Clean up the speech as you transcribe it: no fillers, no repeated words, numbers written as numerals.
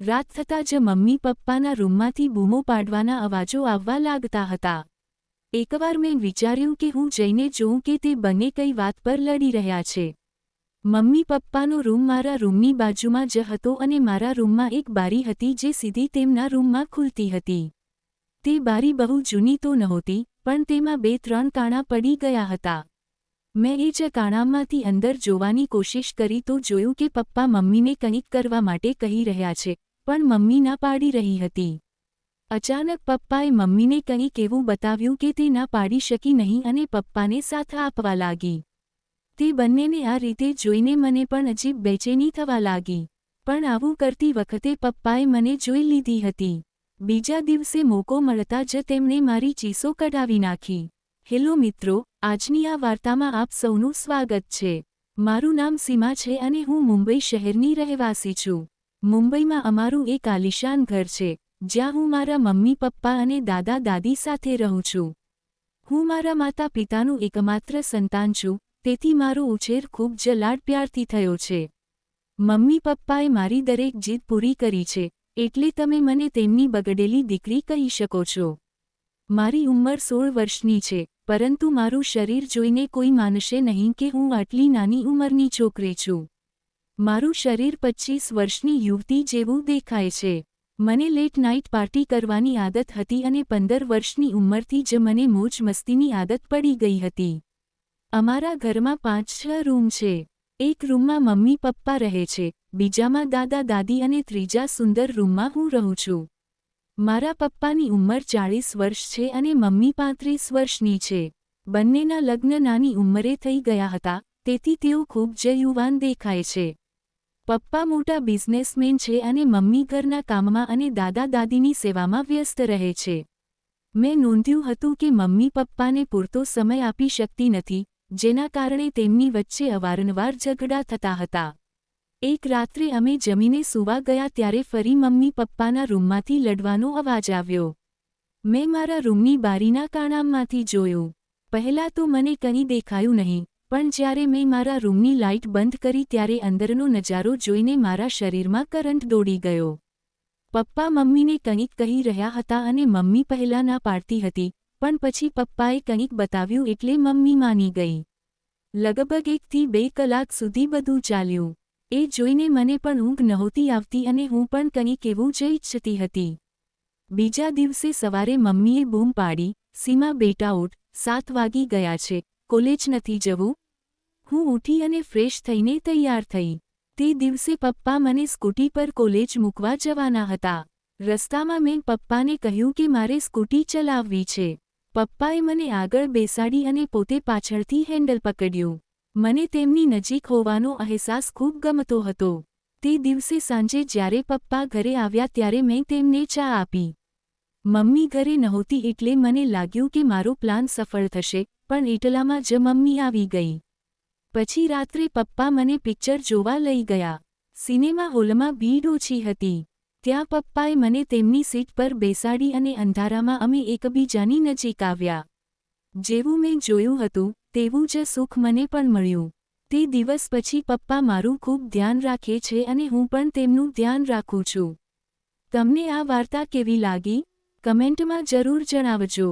રાત થતાં જ મમ્મી પપ્પાના રૂમમાંથી બૂમો પાડવાના અવાજો આવવા લાગતા હતા. એકવાર મેં વિચાર્યું કે હું જઈને જોઉં કે તે બંને કઈ વાત પર લડી રહ્યા છે. મમ્મી પપ્પાનો રૂમ મારા રૂમની બાજુમાં જ હતો અને મારા રૂમમાં એક બારી હતી જે સીધી તેમના રૂમમાં ખુલતી હતી. તે બારી બહુ જૂની તો નહોતી, પણ તેમાં 2-3 કાણા પડી ગયા હતા. મેં એ જ કાણામાંથી અંદર જોવાની કોશિશ કરી તો જોયું કે પપ્પા મમ્મીને કંઈક કરવા માટે કહી રહ્યા છે, પણ મમ્મી ના પાડી રહી હતી. અચાનક પપ્પાએ મમ્મીને કંઈક એવું બતાવ્યું કે તે ના પાડી શકી નહીં અને પપ્પાને સાથ આપવા લાગી. તે બંનેને આ રીતે જોઈને મને પણ અજીબ બેચેની થવા લાગી. પણ આવું કરતી વખતે પપ્પાએ મને જોઈ લીધી હતી. બીજા દિવસે મોકો મળતા જ તેમણે મારી ચીસો કઢાવી નાખી. હેલો મિત્રો, આજની આ વાર્તામાં આપ સૌનું સ્વાગત છે. મારું નામ સીમા છે અને હું મુંબઈ શહેરની રહેવાસી છું. મુંબઈમાં અમારું એક આલિશાન ઘર છે, જ્યાં હું મારા મમ્મી પપ્પા અને દાદા દાદી સાથે રહું છું. હું મારા માતા પિતાનું એકમાત્ર સંતાન છું, તેથી મારો ઉછેર ખૂબ જ લાડ પ્યારથી થયો છે. મમ્મી પપ્પાએ મારી દરેક જીદ પૂરી કરી છે, એટલે તમે મને તેમની બગડેલી દીકરી કહી શકો છો. મારી ઉંમર 16 વર્ષની છે, પરંતુ મારું શરીર જોઈને કોઈ માનશે નહીં કે હું આટલી નાની ઉંમરની છોકરી છું. મારું શરીર 25 વર્ષની યુવતી જેવું દેખાય છે. મને લેટ નાઇટ પાર્ટી કરવાની આદત હતી અને 15 વર્ષની ઉંમરથી જ મને મોજ મસ્તીની આદત પડી ગઈ હતી. અમારા ઘરમાં 5-6 રૂમ છે. એક રૂમમાં મમ્મી પપ્પા રહે છે, બીજામાં દાદા દાદી અને ત્રીજા સુંદર રૂમમાં હું રહું છું. મારા પપ્પાની ઉંમર 40 વર્ષ છે અને મમ્મી 35 વર્ષની છે. બંનેના લગ્ન નાની ઉંમરે થઈ ગયા હતા, તેથી તેઓ ખૂબ જ યુવાન દેખાય છે. પપ્પા મોટા બિઝનેસમેન છે અને મમ્મી ઘરના કામમાં અને દાદા દાદીની સેવામાં વ્યસ્ત રહે છે. મેં નોંધ્યું હતું કે મમ્મી પપ્પાને પૂરતો સમય આપી શકતી નથી, જેના કારણે તેમની વચ્ચે અવારનવાર ઝઘડા થતા હતા. એક રાત્રે અમે જમીને સૂવા ગયા ત્યારે ફરી મમ્મી પપ્પાના રૂમમાંથી લડવાનો અવાજ આવ્યો. મેં મારા રૂમની બારીના કાણામાંથી જોયું. પહેલાં તો મને કંઈ દેખાયું નહીં, પણ જ્યારે મેં મારા રૂમની લાઇટ બંધ કરી ત્યારે અંદરનો નજારો જોઈને મારા શરીરમાં કરંટ દોડી ગયો. પપ્પા મમ્મીને કંઈક કહી રહ્યા હતા અને મમ્મી પહેલાં ના પાડતી હતી, પણ પછી પપ્પાએ કંઈક બતાવ્યું એટલે મમ્મી માની ગઈ. લગભગ 1 થી 2 કલાક સુધી બધું ચાલ્યું. એ જોઈને મને પણ ઊંઘ નહોતી આવતી અને હું પણ કંઈક એવું જ ઈચ્છતી હતી. બીજા દિવસે સવારે મમ્મીએ બૂમ પાડી, સીમા બેટા ઉઠ, 7 વાગી ગયા છે, કોલેજ નથી જવું? હું ઊઠી અને ફ્રેશ થઈને તૈયાર થઈ. તે દિવસે પપ્પા મને સ્કૂટી પર કોલેજ મૂકવા જવાના હતા. રસ્તામાં મેં પપ્પાને કહ્યું કે મારે સ્કૂટી ચલાવવી છે. પપ્પાએ મને આગળ બેસાડી અને પોતે પાછળથી હેન્ડલ પકડ્યું. મને તેમની નજીક હોવાનો અહેસાસ ખૂબ ગમતો હતો. તે દિવસે સાંજે જ્યારે પપ્પા ઘરે આવ્યા ત્યારે મેં તેમને ચા આપી. મમ્મી ઘરે નહોતી એટલે મને લાગ્યું કે મારો પ્લાન સફળ થશે, પણ એટલામાં જ મમ્મી આવી ગઈ. પછી રાત્રે પપ્પા મને પિક્ચર જોવા લઈ ગયા. સિનેમા હોલમાં ભીડ ઓછી હતી. ત્યાં પપ્પાએ મને તેમની સીટ પર બેસાડી અને અંધારામાં અમે એકબીજાની નજીક આવ્યા. જેવું મેં જોયું હતું, તેવું જ સુખ મને પણ મળ્યું. તે દિવસ પછી પપ્પા મારું ખૂબ ધ્યાન રાખે છે અને હું પણ તેમનું ધ્યાન રાખું છું. તમને આ વાર્તા કેવી લાગી? કમેન્ટમાં જરૂર જણાવજો.